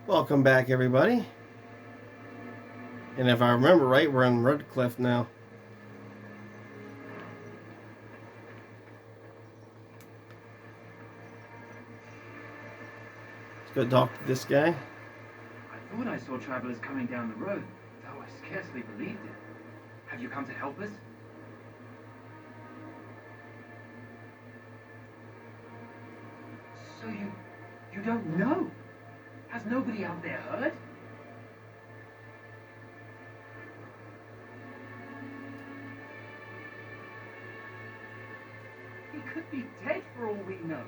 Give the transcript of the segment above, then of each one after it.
Welcome back, everybody. And if I remember right, we're in Redcliffe now. Let's go talk to this guy. I thought I saw travelers coming down the road, though I scarcely believed it. Have you come to help us? So you don't know? Has nobody out there heard? He could be dead for all we know.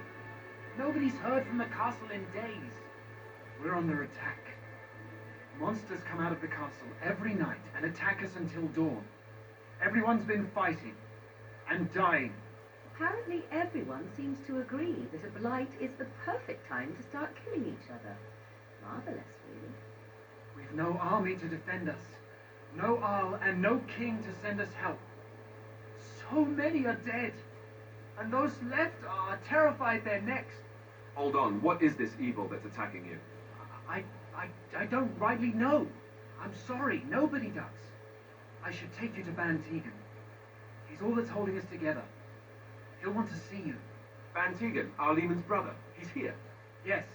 Nobody's heard from the castle in days. We're under attack. Monsters come out of the castle every night and attack us until dawn. Everyone's been fighting and dying. Apparently everyone seems to agree that a blight is the perfect time to start killing each other. Marvelous, really. We've no army to defend us, no Arl and no king to send us help. So many are dead, and those left are terrified they're next. Hold on, what is this evil that's attacking you? I don't rightly know. I'm sorry, nobody does. I should take you to Ban Tegan. He's all that's holding us together. He'll want to see you. Van Tegan, our Lehman's brother. He's here. Yes.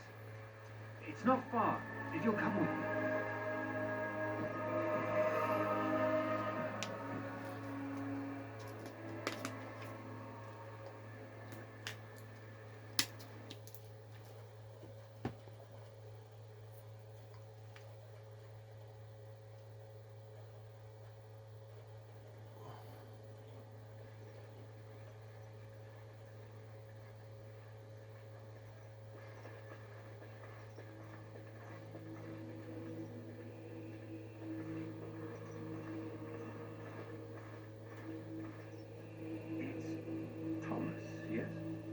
It's not far, if you'll come with me.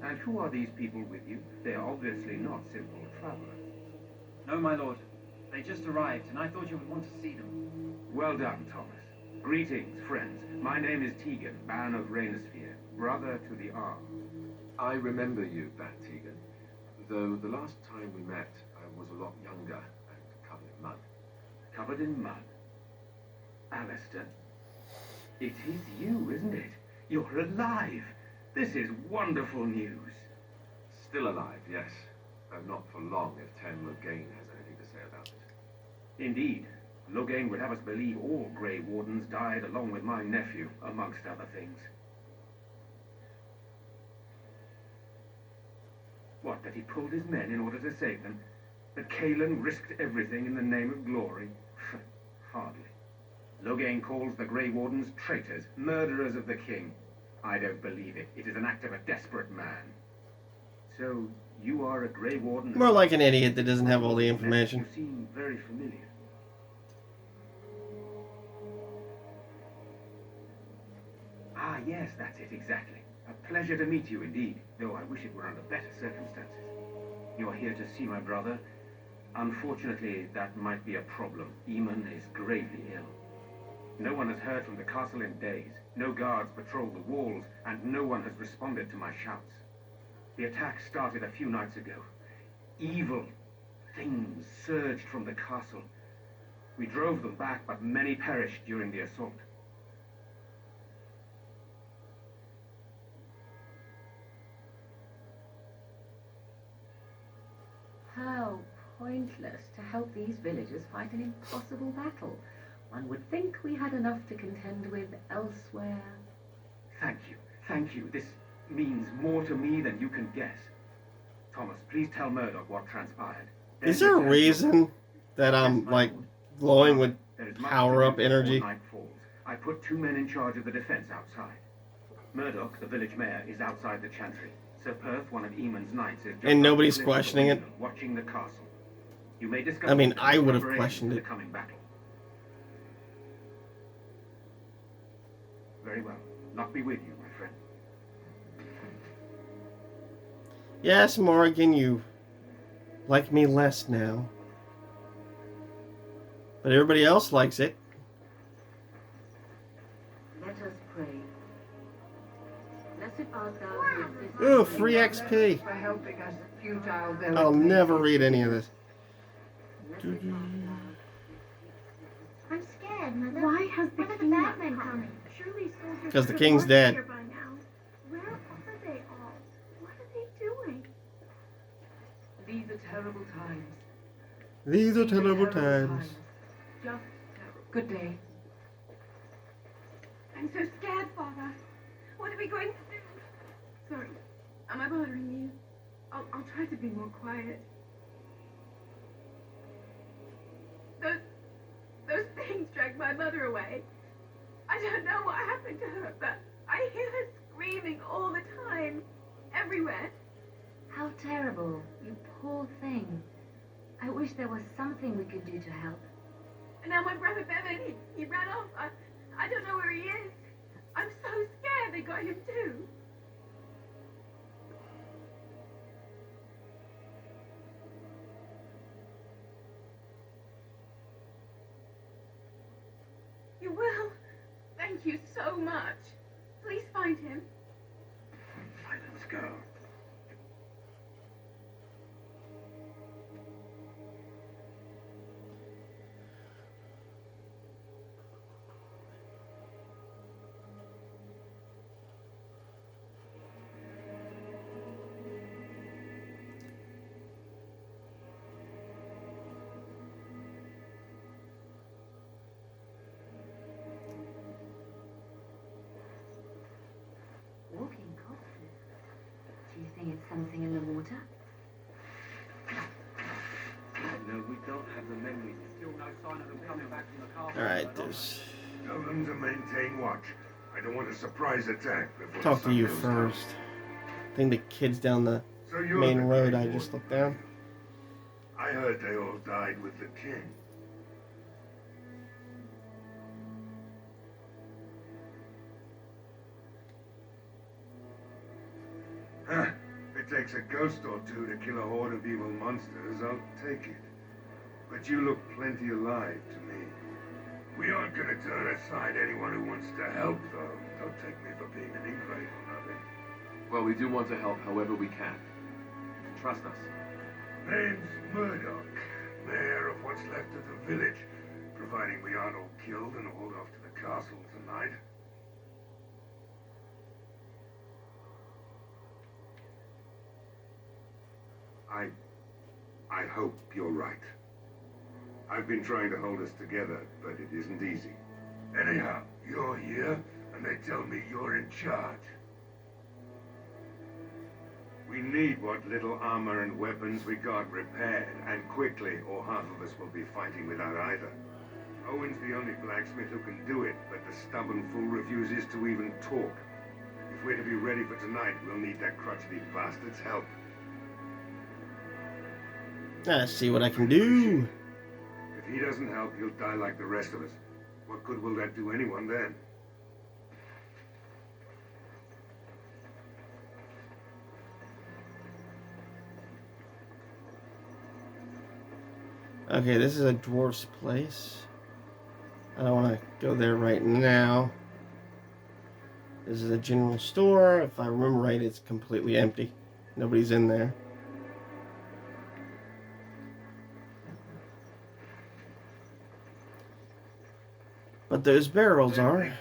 And who are these people with you? They are obviously not simple travelers. No, my lord. They just arrived, and I thought you would want to see them. Well done, Thomas. Greetings, friends. My name is Tegan, Baron of Rainersphere, brother to the Arl. I remember you, Van Tegan. Though the last time we met, I was a lot younger and covered in mud. Covered in mud? Alistair? It is you, isn't it? You're alive! This is wonderful news. Still alive, yes. Though not for long if Ten Logain has anything to say about it. Indeed. Logain would have us believe all Grey Wardens died along with my nephew, amongst other things. What, that he pulled his men in order to save them? That Caelan risked everything in the name of glory? Hardly. Logain calls the Grey Wardens traitors, murderers of the king. I don't believe it. It is an act of a desperate man. So, you are a Grey Warden? More like an idiot that doesn't have all the information. You seem very familiar. Ah, yes, that's it, exactly. A pleasure to meet you indeed, though I wish it were under better circumstances. You are here to see my brother. Unfortunately, that might be a problem. Eamon is gravely ill. No one has heard from the castle in days. No guards patrol the walls, and no one has responded to my shouts. The attack started a few nights ago. Evil things surged from the castle. We drove them back, but many perished during the assault. How pointless to help these villagers fight an impossible battle. One would think we had enough to contend with elsewhere. Thank you. Thank you. This means more to me than you can guess. Thomas, please tell Murdoch what transpired. Is there a reason that I'm, like, glowing with power-up energy? Night falls. I put 2 men in charge of the defense outside. Murdoch, the village mayor, is outside the chantry. Sir Perth, one of Eamon's knights, is just And nobody's questioning it? watching the castle. You may discuss I mean, the I would have preparations questioned for it. the coming battle. Very well. Luck be with you, my friend. Yes, Morgan, you like me less now. But everybody else likes it. Let us pray. Blessed art thou who exists. Ooh, free XP. For helping us, futile village. I'll never read any of this. I'm scared, Mother. Why has the When are the king not batmen come? coming? Surely soldiers 'Cause the should king's have dead. here by now. Where are they all? What are they doing? These are terrible times. These are terrible times. Just terrible. Good day. I'm so scared, Father. What are we going to do? Sorry, am I bothering you? I'll try to be more quiet. Those things dragged my mother away. I don't know what happened to her, but I hear her screaming all the time, everywhere. How terrible. You poor thing. I wish there was something we could do to help. And now my brother Bevan, he ran off. I don't know where he is. I'm so scared they got him too. You will? Thank you so much. Please find him. Silence, girl. Walking corpses. Do you think it's something in the water? No, we don't have the memory. Still no sign of them coming back from the castle. Alright, there's... Tell them to maintain watch. I don't want a surprise attack before Talk the to sun you goes first. I think the kid's down the down. So you're main the road Great I just Warden. looked down. I heard they all died with the king. Huh. If it takes a ghost or two to kill a horde of evil monsters, I'll take it. But you look plenty alive to me. We aren't gonna turn aside anyone who wants to help, though. Don't take me for being an ingrate or nothing. Well, we do want to help however we can. Trust us. Name's Murdoch, mayor of what's left of the village, providing we aren't all killed and hauled off to the castle tonight. I hope you're right. I've been trying to hold us together, but it isn't easy. Anyhow, you're here, and they tell me you're in charge. We need what little armor and weapons we got repaired, and quickly, or half of us will be fighting without either. Owen's the only blacksmith who can do it, but the stubborn fool refuses to even talk. If we're to be ready for tonight, we'll need that crotchety bastard's help. Let's see what I can do. If he doesn't help, he'll die like the rest of us. What good will that do anyone then? Okay, this is a dwarf's place. I don't want to go there right now. This is a general store. If I remember right, it's completely empty. Nobody's in there. But those barrels are.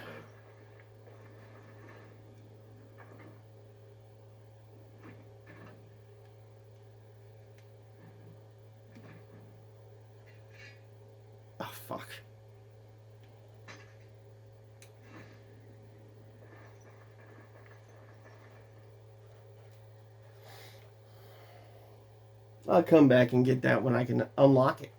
Oh, fuck. I'll come back and get that when I can unlock it.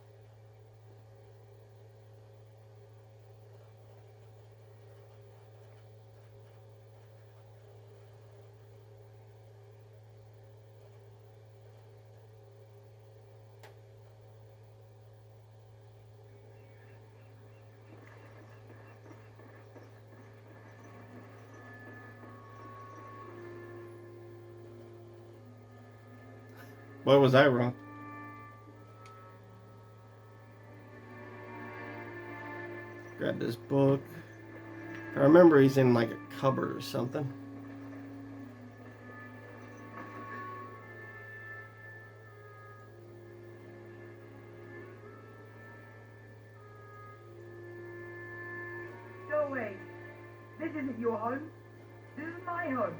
What was I wrong? Grab this book. I remember he's in like a cupboard or something. away. This isn't your home. This is my home.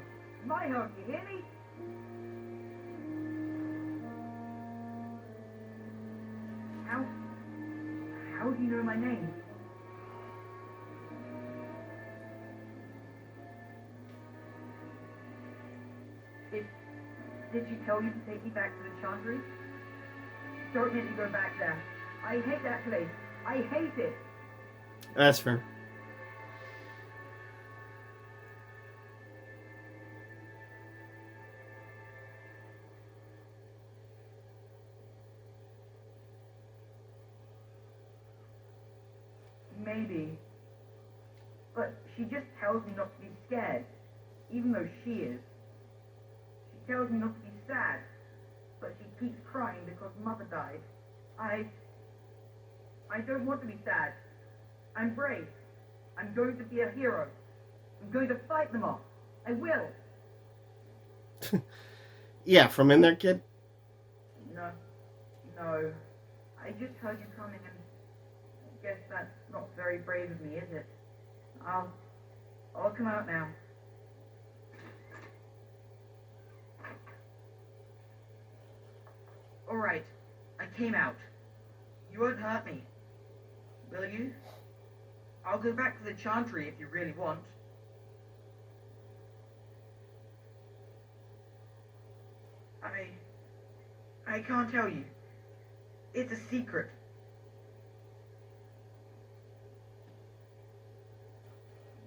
My home, you hear me? How do you know my name? Did she tell you to take me back to the Chantry? Don't make me go back there. I hate that place. I hate it. That's fair. Maybe. But she just tells me not to be scared, even though she is. She tells me not to be sad, but she keeps crying because Mother died. I don't want to be sad. I'm brave. I'm going to be a hero. I'm going to fight them all. I will. Yeah, from in there, kid? No. I just heard you coming and I guess that's not very brave of me, is it? I'll come out now. Alright, I came out. You won't hurt me. Will you? I'll go back to the Chantry if you really want. I can't tell you. It's a secret.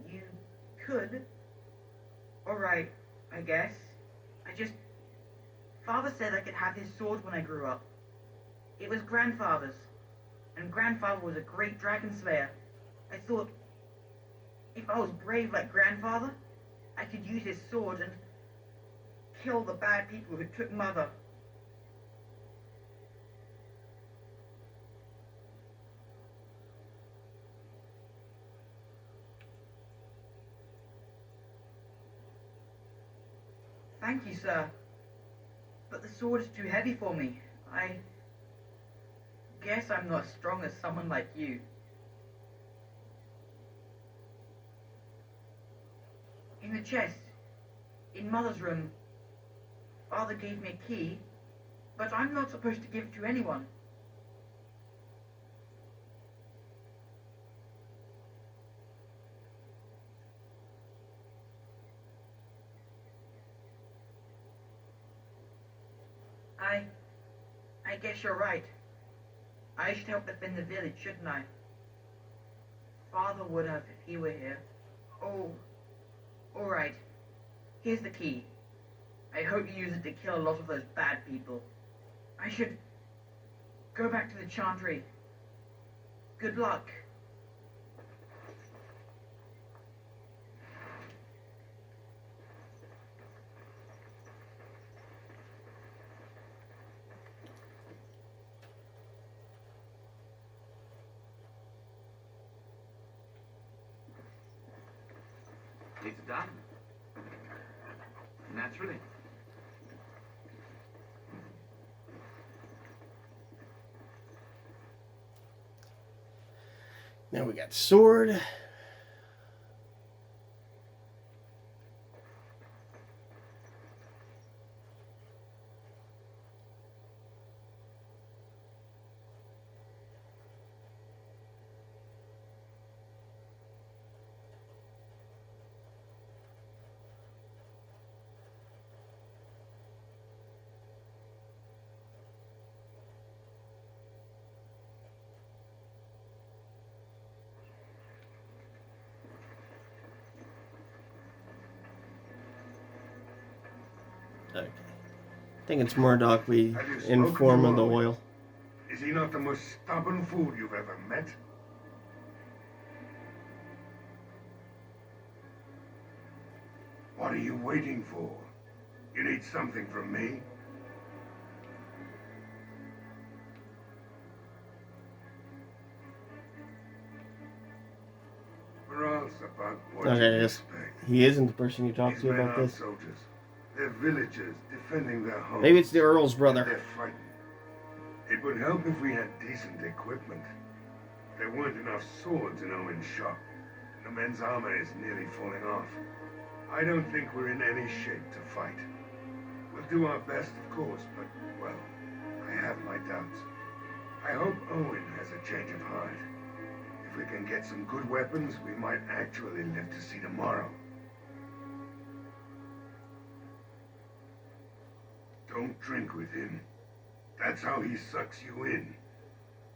You could. Alright, I guess. Father said I could have his sword when I grew up. It was Grandfather's. And Grandfather was a great dragon slayer. I thought, if I was brave like Grandfather, I could use his sword and kill the bad people who took Mother. Thank you, sir. But the sword is too heavy for me. I guess I'm not as strong as someone like you. In the chest, in Mother's room, Father gave me a key, but I'm not supposed to give it to anyone. I guess you're right. I should help defend the village, shouldn't I? Father would have if he were here. Oh, alright. Here's the key. I hope you use it to kill a lot of those bad people. I should go back to the Chantry. Good luck. It's done. Naturally. Now we got sword. Okay. I think it's Murdoch we Have you inform spoken of to the Owen? oil. Is he not the most stubborn fool you've ever met? What are you waiting for? You need something from me? We're all about what Okay, you yes. expect. He isn't the person you talked These to men about aren't this. soldiers. They're villagers defending their homes. Maybe it's the Earl's brother. They're frightened. It would help if we had decent equipment. There weren't enough swords in Owen's shop. The men's armor is nearly falling off. I don't think we're in any shape to fight. We'll do our best, of course, but, well, I have my doubts. I hope Owen has a change of heart. If we can get some good weapons, we might actually live to see tomorrow. Don't drink with him. That's how he sucks you in.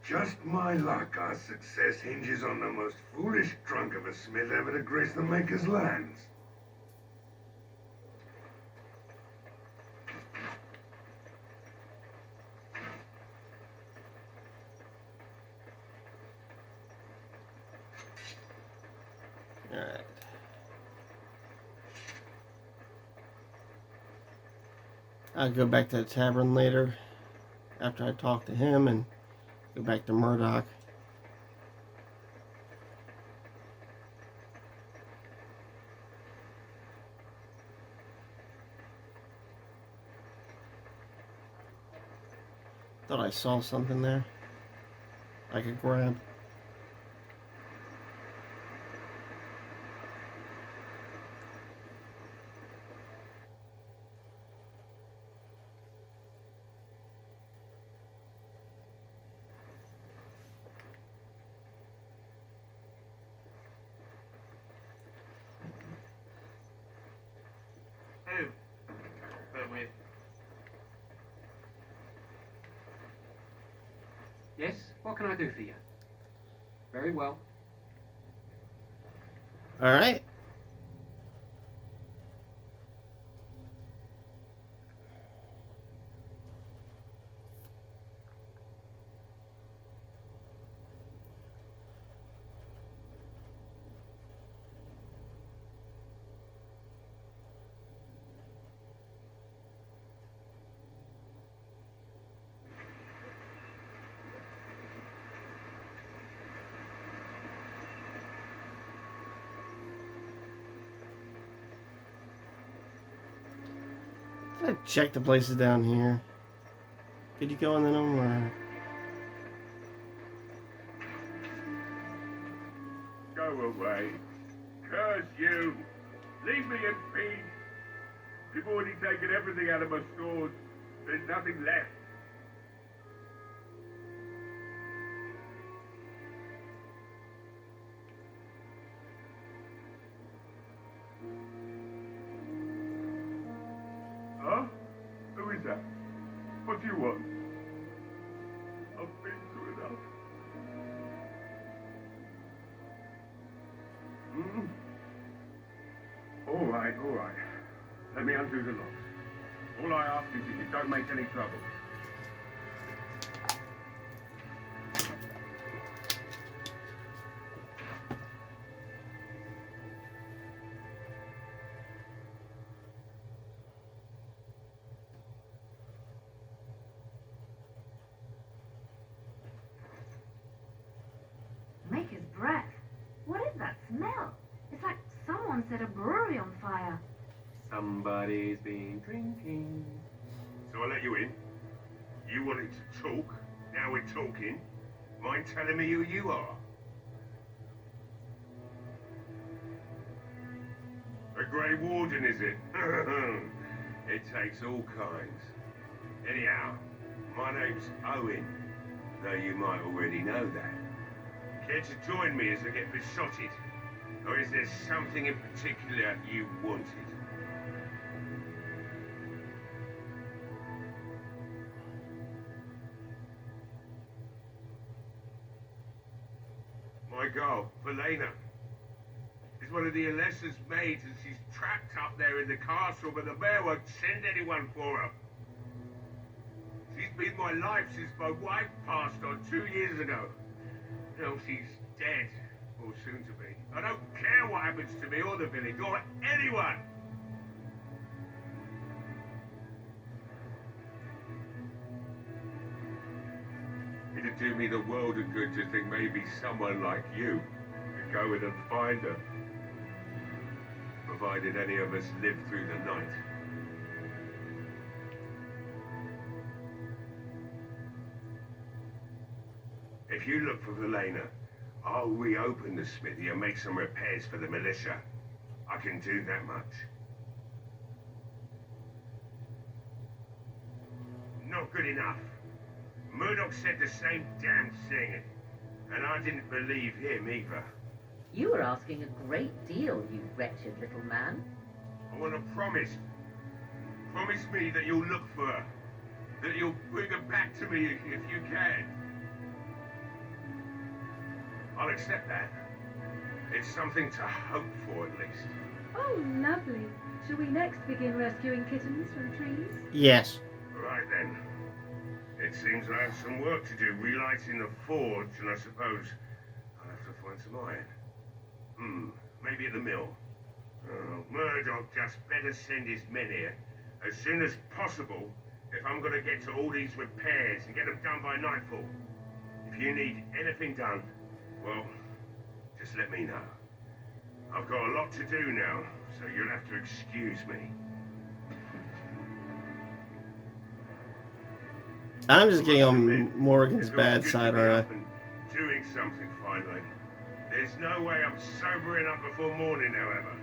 Just my luck, our success hinges on the most foolish drunk of a smith ever to grace the Maker's lands. Alright. I'll go back to the tavern later after I talk to him and go back to Murdoch. Thought I saw something there I could grab. Who? But with. Yes? What can I do for you? Very well. Alright. Did I check the places down here? Could you go in them or? Go away. Curse you. Leave me in peace. You've already taken everything out of my stores. There's nothing left. Huh? Who is that? What do you want? I've been through enough. Hmm? All right, all right. Let me undo the locks. All I ask is that you don't make any trouble. Maker's breath. What is that smell? It's like someone set a brewery on fire. Somebody's been drinking. So I let you in. You wanted to talk. Now we're talking. Mind telling me who you are? A Grey Warden, is it? It takes all kinds. Anyhow, my name's Owen, though you might already know that. Care to join me as I get besotted? Or is there something in particular you wanted? My girl, Helena, is one of the Alessa's maids, and she's trapped up there in the castle, but the mayor won't send anyone for her. She's been my life since my wife passed on 2 years ago. Now she's dead, or soon to be. I don't care what happens to me or the village, or anyone. It'd do me the world of good to think maybe someone like you could go in and find her. Provided any of us live through the night. If you look for Helena, I'll reopen the smithy and make some repairs for the militia. I can do that much. Not good enough. Murdoch said the same damn thing, and I didn't believe him either. You were asking a great deal, you wretched little man. I want to promise. Promise me that you'll look for her. That you'll bring her back to me if you can. I'll accept that. It's something to hope for, at least. Oh, lovely. Shall we next begin rescuing kittens from trees? Yes. Right then. It seems I have some work to do relighting the forge, and I suppose I'll have to find some iron. Maybe at the mill. Oh, Murdoch just better send his men here as soon as possible if I'm going to get to all these repairs and get them done by nightfall. If you need anything done, well, just let me know. I've got a lot to do now, so you'll have to excuse me. I'm just getting on Morgan's It's bad always good side, to be alright? up and doing something finally. There's no way I'm sobering up before morning, however.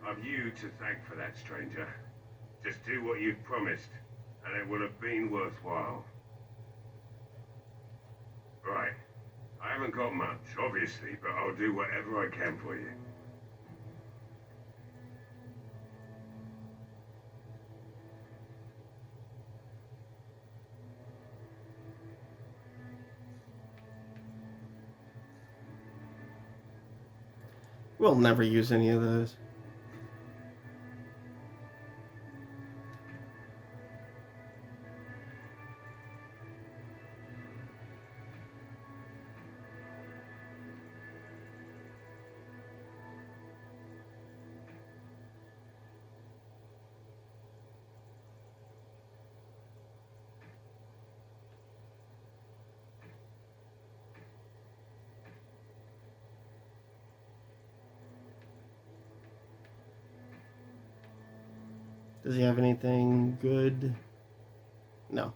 I've you to thank for that, stranger. Just do what you've promised, and it will have been worthwhile. Right. I haven't got much, obviously, but I'll do whatever I can for you. We'll never use any of those. Does he have anything good? No.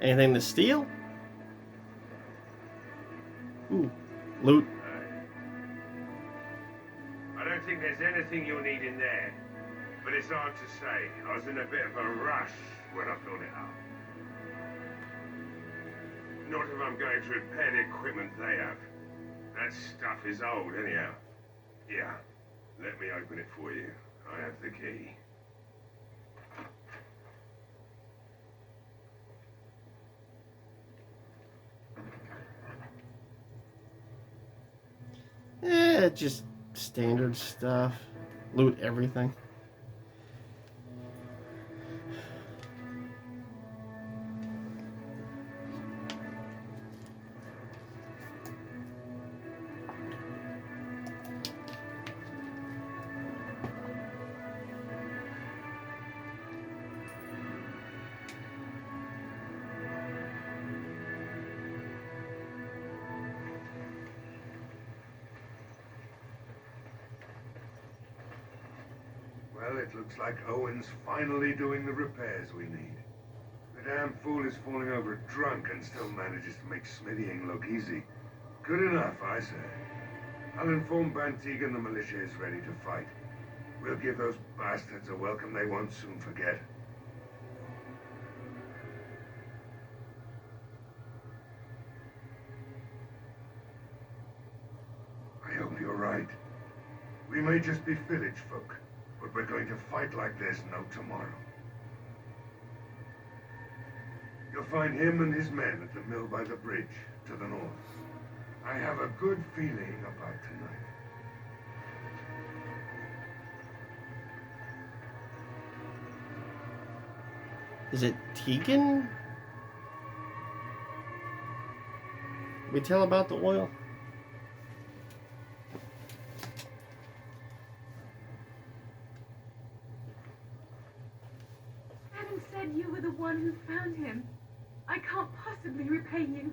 Anything to steal? Ooh, loot. I don't think there's anything you'll need in there, but it's hard to say. I was in a bit of a rush when I filled it up. Not if I'm going to repair the equipment they have. That stuff is old, anyhow. Yeah, let me open it for you. I have the key. Just standard stuff. Loot everything. Well, it looks like Owen's finally doing the repairs we need. The damn fool is falling over drunk and still manages to make smithying look easy. Good enough, I say. I'll inform Bantigan the militia is ready to fight. We'll give those bastards a welcome they won't soon forget. I hope you're right. We may just be village folk, but we're going to fight like there's no tomorrow. You'll find him and his men at the mill by the bridge, to the north. I have a good feeling about tonight. Is it Tegan? We tell about the oil? Adam said you were the one who found him. I can't possibly repay you.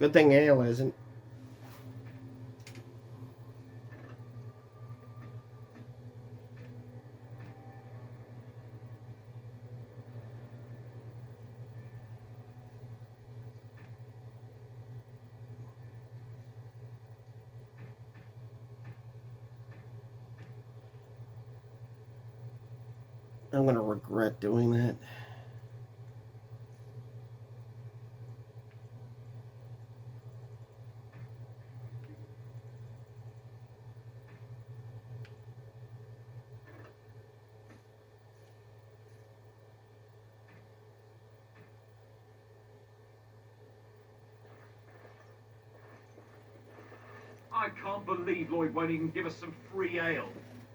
Good thing ale isn't. I'm gonna regret doing that. I can't believe Lloyd won't even give us some free ale.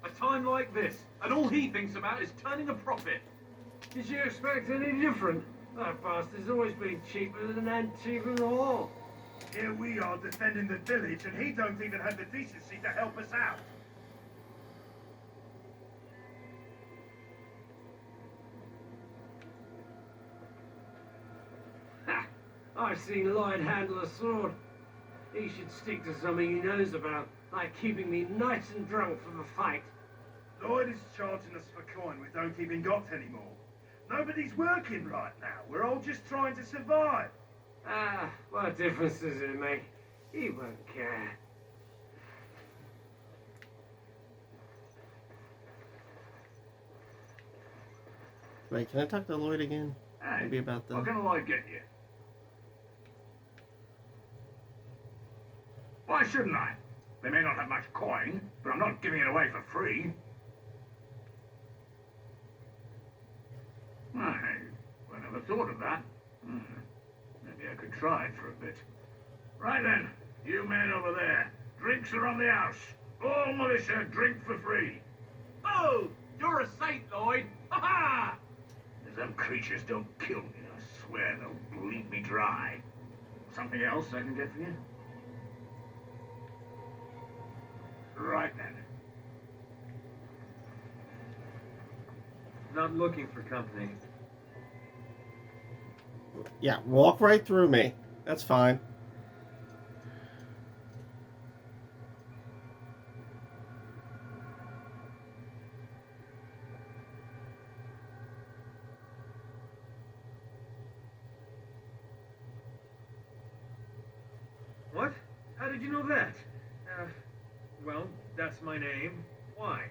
A time like this, and all he thinks about is turning a profit. Did you expect any different? That bastard's always been cheaper than Antigua Hall. Here we are defending the village, and he don't even have the decency to help us out. Ha! I've seen Lloyd handle a sword. He should stick to something he knows about, like keeping me nice and drunk for the fight. Lloyd is charging us for coin we don't even got anymore. Nobody's working right now. We're all just trying to survive. Ah, what difference does it make? He won't care. Wait, can I talk to Lloyd again? Hey, Maybe about the... what can I get you? Why shouldn't I? They may not have much coin, but I'm not giving it away for free. I never thought of that. Maybe I could try it for a bit. Right then, you men over there, drinks are on the house. All militia drink for free. Oh, you're a saint, Lloyd. Ha ha! If them creatures don't kill me, I swear they'll bleed me dry. Something else I can get for you? Right then. Not looking for company. Yeah, walk right through me. That's fine. What? How did you know that? Well, that's my name. Why?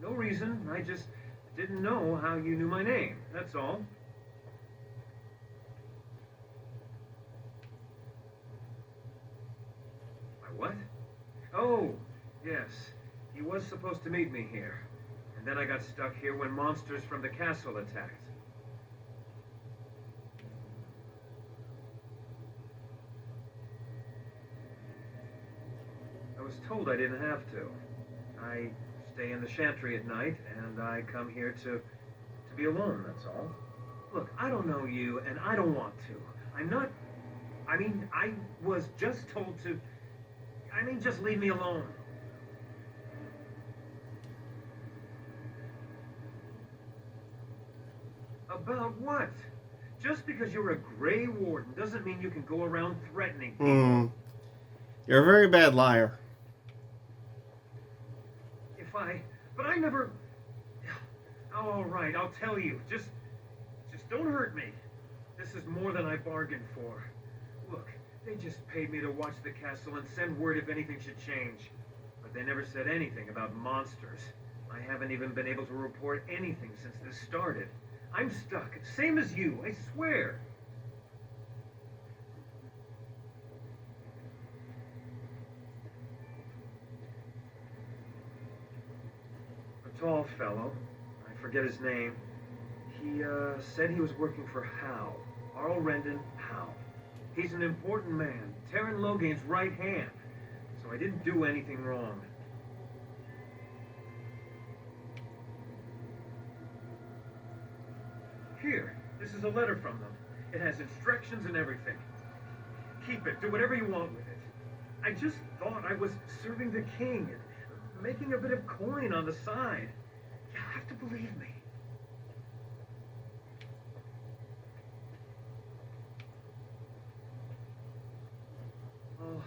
No reason. I just didn't know how you knew my name. That's all. My what? Oh, yes. He was supposed to meet me here. And then I got stuck here when monsters from the castle attacked. I was told I didn't have to. I stay in the chantry at night, and I come here to be alone, that's all. Look, I don't know you, and I don't want to. I'm not... I mean, I was just told to... I mean, just leave me alone. About what? Just because you're a Grey Warden doesn't mean you can go around threatening people. You're a very bad liar. But I never... Oh, all right, I'll tell you. Just don't hurt me. This is more than I bargained for. Look, they just paid me to watch the castle and send word if anything should change. But they never said anything about monsters. I haven't even been able to report anything since this started. I'm stuck, same as you, I swear. A tall fellow, I forget his name. He said he was working for Howe. Arl Rendon Howe. He's an important man, Terran Logain's right hand. So I didn't do anything wrong. Here, this is a letter from them. It has instructions and everything. Keep it, do whatever you want with it. I just thought I was serving the king. making a bit of coin on the side. You have to believe me. Oh,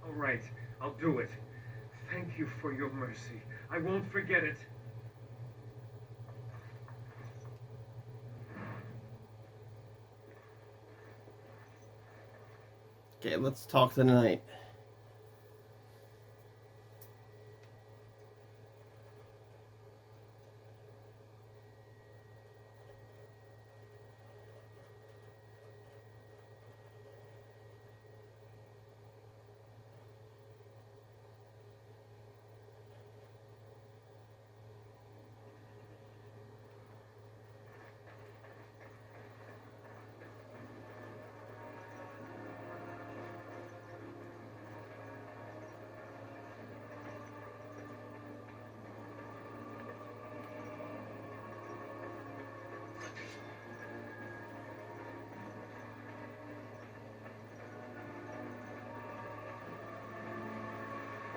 all right. I'll do it. Thank you for your mercy. I won't forget it. Okay, let's talk tonight.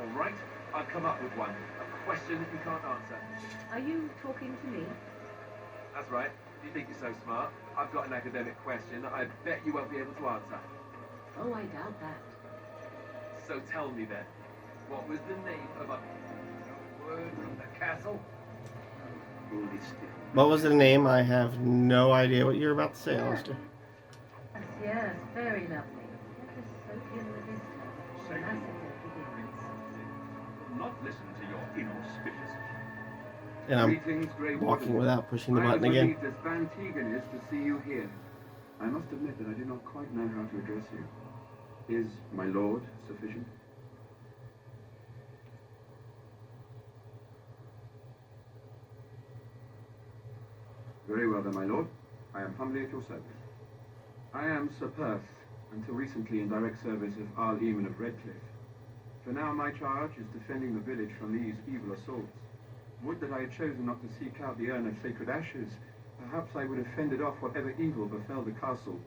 All right, I've come up with one. A question that you can't answer. Are you talking to me? That's right. You think you're so smart. I've got an academic question that I bet you won't be able to answer. Oh, I doubt that. So tell me then, what was the name of a word from the castle? What was the name? I have no idea what you're about to say, Alistair. Yes, yes, very lovely. Let us soak in the vista. The massacre begins. Not listen to your inauspicious. And I'm Greetings, Grey walking Warden. without pushing the I am button again. relieved as Van Tegan is to see you here. I must admit that I do not quite know how to address you. Is my lord sufficient? Very well then, my lord. I am humbly at your service. I am Sir Perth, until recently in direct service of Arl Eamon of Redcliffe. For now my charge is defending the village from these evil assaults. Would that I had chosen not to seek out the urn of sacred ashes. Perhaps I would have fended off whatever evil befell the castle,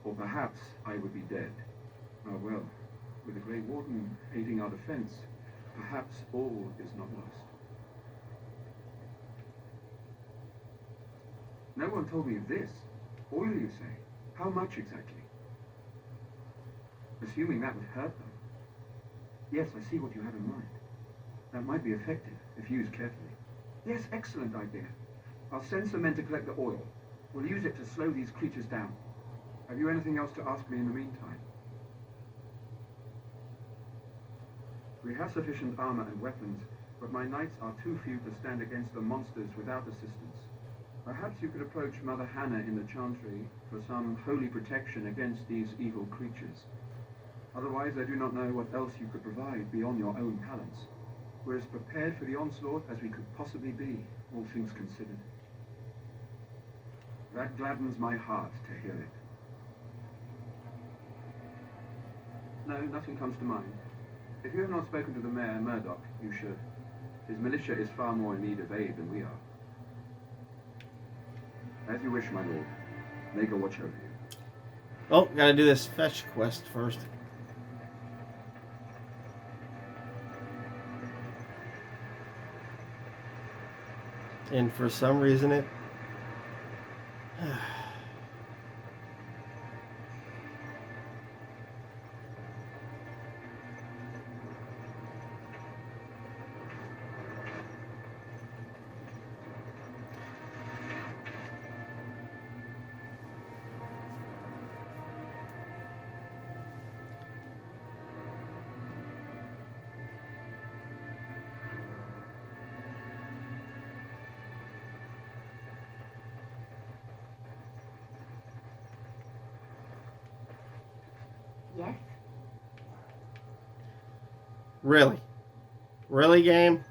or perhaps I would be dead. Ah well, with the Great Warden aiding our defense, perhaps all is not lost. No one told me of this. Oil, you say? How much exactly? Assuming that would hurt them. Yes, I see what you have in mind. That might be effective, if used carefully. Yes, excellent idea. I'll send some men to collect the oil. We'll use it to slow these creatures down. Have you anything else to ask me in the meantime? We have sufficient armor and weapons, but my knights are too few to stand against the monsters without assistance. Perhaps you could approach Mother Hannah in the Chantry for some holy protection against these evil creatures. Otherwise, I do not know what else you could provide beyond your own talents. We're as prepared for the onslaught as we could possibly be, all things considered. That gladdens my heart to hear it. No, nothing comes to mind. If you have not spoken to the Mayor, Murdoch, you should. His militia is far more in need of aid than we are. As you wish, my lord. May God watch over you. Oh, gotta do this fetch quest first. And for some reason it... Yes? Really? Really, game?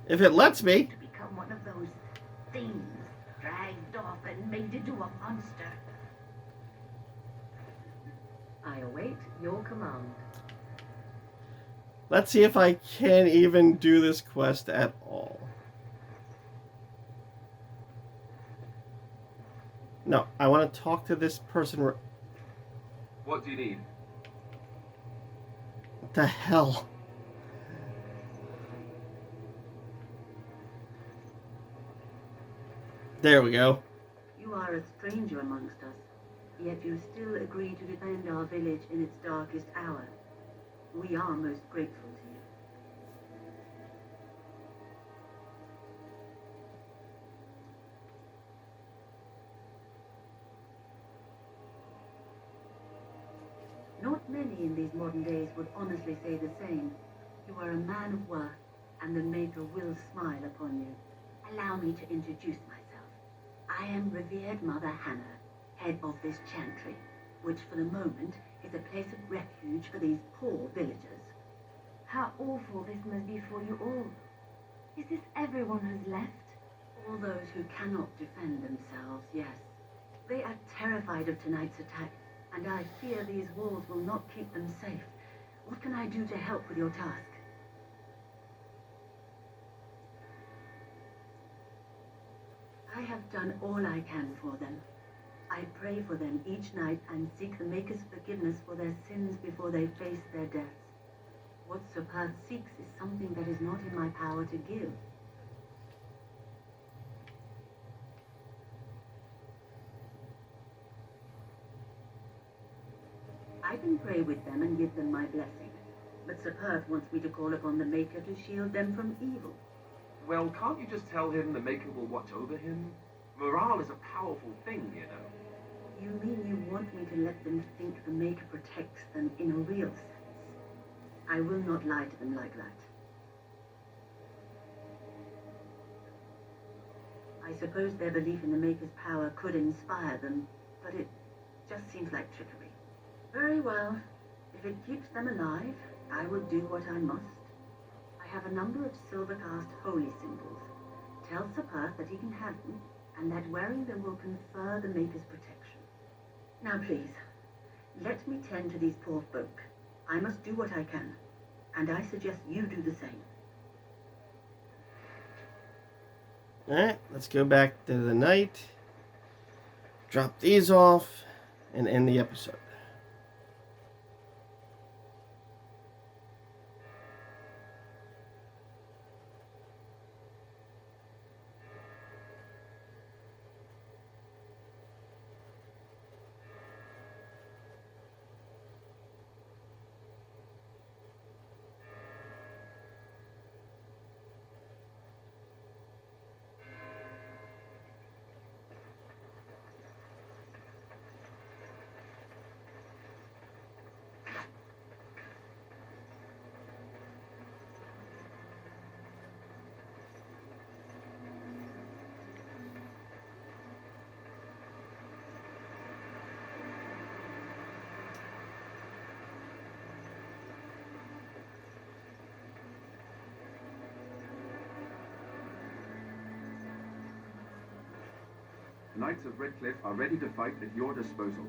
If it lets me. To become one of those things dragged off and made into a monster. I await your command. Let's see if I can even do this quest at all. No, I want to talk to this person. What do you need? What the hell? There we go. You are a stranger amongst us, yet you still agree to defend our village in its darkest hour. We are most grateful to you. Not many in these modern days would honestly say the same. You are a man of worth, and the Maker will smile upon you. Allow me to introduce myself. I am revered Mother Hannah, head of this chantry, which for the moment is a place of refuge for these poor villagers. How awful this must be for you all. Is this everyone who's left? All those who cannot defend themselves, yes. They are terrified of tonight's attack, and I fear these walls will not keep them safe. What can I do to help with your task? I have done all I can for them. I pray for them each night and seek the Maker's forgiveness for their sins before they face their deaths. What Sir Perth seeks is something that is not in my power to give. I can pray with them and give them my blessing, but Sir Perth wants me to call upon the Maker to shield them from evil. Well, can't you just tell him the Maker will watch over him? Morale is a powerful thing, you know. You mean you want me to let them think the Maker protects them in a real sense? I will not lie to them like that. I suppose their belief in the Maker's power could inspire them, but it just seems like trickery. Very well. If it keeps them alive, I will do what I must. I have a number of silver-cast holy symbols. Tell Sir Perth that he can have them, and that wearing them will confer the Maker's protection. Now please, let me tend to these poor folk. I must do what I can, and I suggest you do the same. Alright, let's go back to the night. Drop these off and end the episode. The Knights of Redcliffe are ready to fight at your disposal.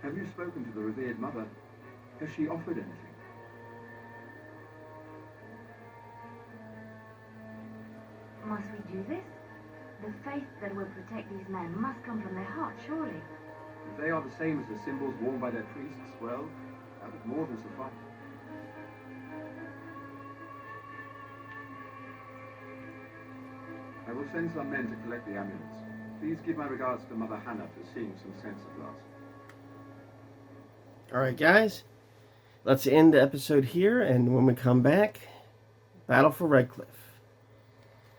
Have you spoken to the revered mother? Has she offered anything? Must we do this? The faith that will protect these men must come from their heart, surely. If they are the same as the symbols worn by their priests, well, that would more than suffice. I will send some men to collect the amulets. Please give my regards to Mother Hannah for seeing some sense at last. Alright guys, let's end the episode here, and when we come back, Battle for Redcliffe.